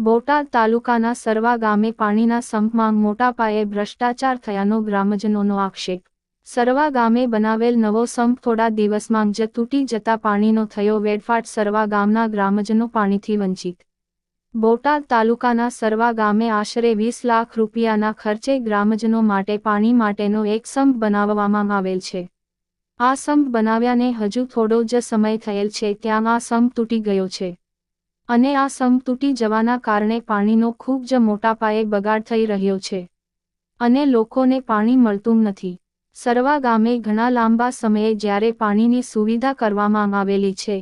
બોટાદ તાલુકાના સરવા ગામે પાણીના સંપમાં મોટા પાયે ભ્રષ્ટાચાર થયાનો ગ્રામજનોનો આક્ષેપ। સરવા ગામે બનાવેલ નવો સંપ થોડા દિવસમાં જ તૂટી જતા પાણીનો થયો વેડફાટ। સરવા ગામના ગ્રામજનો પાણીથી વંચિત। બોટાદ તાલુકાના સરવા ગામે આશરે 20 લાખ રૂપિયાના ખર્ચે ગ્રામજનો માટે પાણી માટેનો એક સંપ બનાવવામાં આવેલ છે। આ સંપ બનાવ્યાને હજુ થોડો જ સમય થયેલ છે ત્યાં આ સંપ તૂટી ગયો છે અને આ સંપ તૂટી જવાના કારણે પાણીનો ખૂબ જ મોટા પાયે બગાડ થઈ રહ્યો છે અને લોકોને પાણી મળતું નથી। સરવા ગામે ઘણા લાંબા સમયે જ્યારે પાણીની સુવિધા કરવામાં આવેલી છે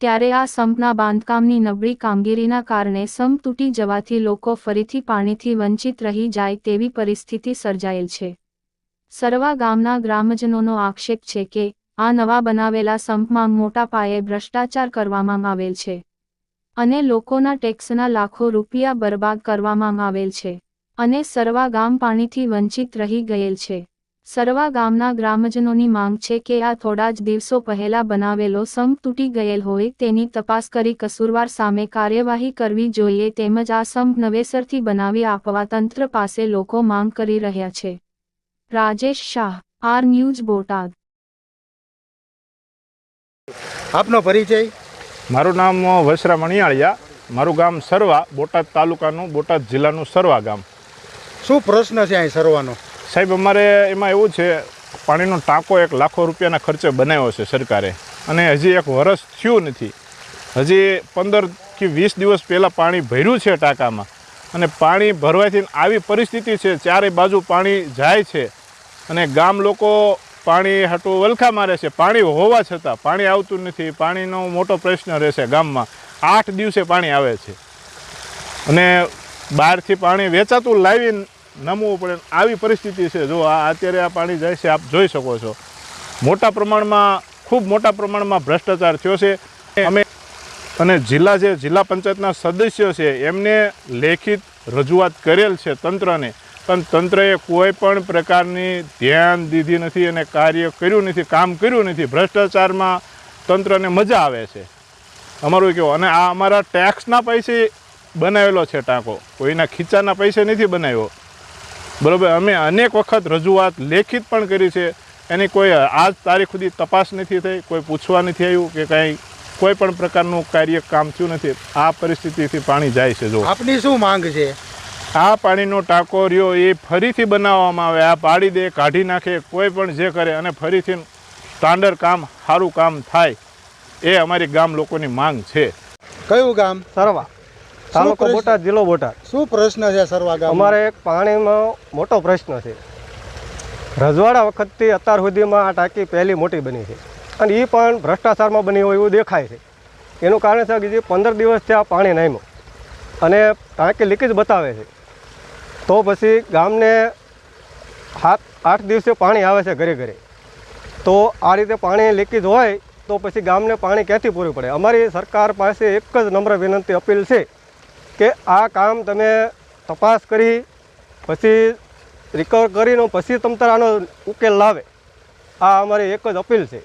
ત્યારે આ સંપના બાંધકામની નબળી કામગીરીના કારણે સંપ તૂટી જવાથી લોકો ફરીથી પાણીથી વંચિત રહી જાય તેવી પરિસ્થિતિ સર્જાયેલ છે। સરવા ગામના ગ્રામજનોનો આક્ષેપ છે કે આ નવા બનાવેલા સંપમાં મોટા પાયે ભ્રષ્ટાચાર કરવામાં આવેલ છે અને લોકોના ટેક્સના લાખો રૂપિયા બરબાદ કરવામાં આવેલ છે અને સરવા ગામ પાણીથી વંચિત રહી ગયેલ છે। સરવા ગામના ગ્રામજનોની માંગ છે કે આ થોડા જ દિવસો પહેલા બનાવેલો સંપ તૂટી ગયેલ હોય તેની તપાસ કરી કસૂરવાર સામે કાર્યવાહી કરવી જોઈએ તેમજ આ સંપ નવેસરથી બનાવી આપવા તંત્ર પાસે લોકો માંગ કરી રહ્યા છે। Rajesh Shah, R news, Botad. આપનો પરિચય? મારું નામ વસરા મણિયાળિયા, મારું ગામ સરવા, બોટાદ તાલુકાનું, બોટાદ જિલ્લાનું સરવા ગામ। શું પ્રશ્ન છે અહીં સરવાનો? સાહેબ, અમારે એમાં એવું છે, પાણીનો ટાંકો 1 લાખ રૂપિયાના ખર્ચે બનાવ્યો છે સરકારે અને હજી 1 વર્ષ થયું નથી। હજી 15 કે 20 દિવસ પહેલાં પાણી ભર્યું છે ટાંકામાં અને પાણી ભરવાથી આવી પરિસ્થિતિ છે, ચારે બાજુ પાણી જાય છે અને ગામ લોકો પાણી હાટું વલખા મારે છે। પાણી હોવા છતાં પાણી આવતું નથી। પાણીનો મોટો પ્રશ્ન રહેશે ગામમાં। 8 દિવસે પાણી આવે છે અને બહારથી પાણી વેચાતું લાવીને નમવું પડે, આવી પરિસ્થિતિ છે। જો અત્યારે આ પાણી જાય છે, આપ જોઈ શકો છો। મોટા પ્રમાણમાં, ખૂબ મોટા પ્રમાણમાં ભ્રષ્ટાચાર થયો છે। અમે અને જિલ્લા પંચાયતના સદસ્યો છે એમને લેખિત રજૂઆત કરેલ છે તંત્રને, પણ તંત્રએ કોઈ પણ પ્રકારની ધ્યાન દીધી નથી અને કાર્ય કર્યું નથી, કામ કર્યું નથી। ભ્રષ્ટાચારમાં તંત્રને મજા આવે છે અમારું કહેવું। અને આ અમારા ટેક્સના પૈસે બનાવેલો છે ટાંકો, કોઈના ખીચાના પૈસે નથી બનાવ્યો, બરાબર। અમે અનેક વખત રજૂઆત લેખિત પણ કરી છે, એની કોઈ આજ તારીખ સુધી તપાસ નથી થઈ, કોઈ પૂછવા નથી આવ્યું કે કાંઈ કોઈ પણ પ્રકારનું કાર્ય કામ થયું નથી। આ પરિસ્થિતિથી પાણી જાય છે। જો આપની શું માંગ છે? આ પાણીનો ટાંકો રહ્યો એ ફરીથી બનાવવામાં આવે, આ પાડી દે, કાઢી નાખે, કોઈ પણ જે કરે અને ફરીથી સ્ટાન્ડર્ડ કામ, સારું કામ થાય, એ અમારી ગામ લોકોની માંગ છે। કયું ગામ? સરવા, તાલુકો બોટાદ, જિલ્લો બોટાદ। શું પ્રશ્ન છે સરવા ગામ? અમારે એક પાણીમાં મોટો પ્રશ્ન છે। રજવાડા વખતથી અત્યાર સુધીમાં આ ટાંકી પહેલી મોટી બની છે અને એ પણ ભ્રષ્ટાચારમાં બની હોય એવું દેખાય છે। એનું કારણ છે કે જે 15 દિવસથી આ પાણી નામ્યું અને ટાંકી લીકેજ બતાવે છે, તો પછી ગામને 7-8 દિવસે પાણી આવે છે ઘરે ઘરે। તો આ રીતે પાણી લીકેજ હોય તો પછી ગામને પાણી ક્યાંથી પૂરું પડે? અમારી સરકાર પાસે એક જ નમ્ર વિનંતી, અપીલ છે કે આ કામ તમે તપાસ કરી પછી રિકવર કરીને પછી તંત્ર આનો ઉકેલ લાવે। આ અમારી એક જ અપીલ છે।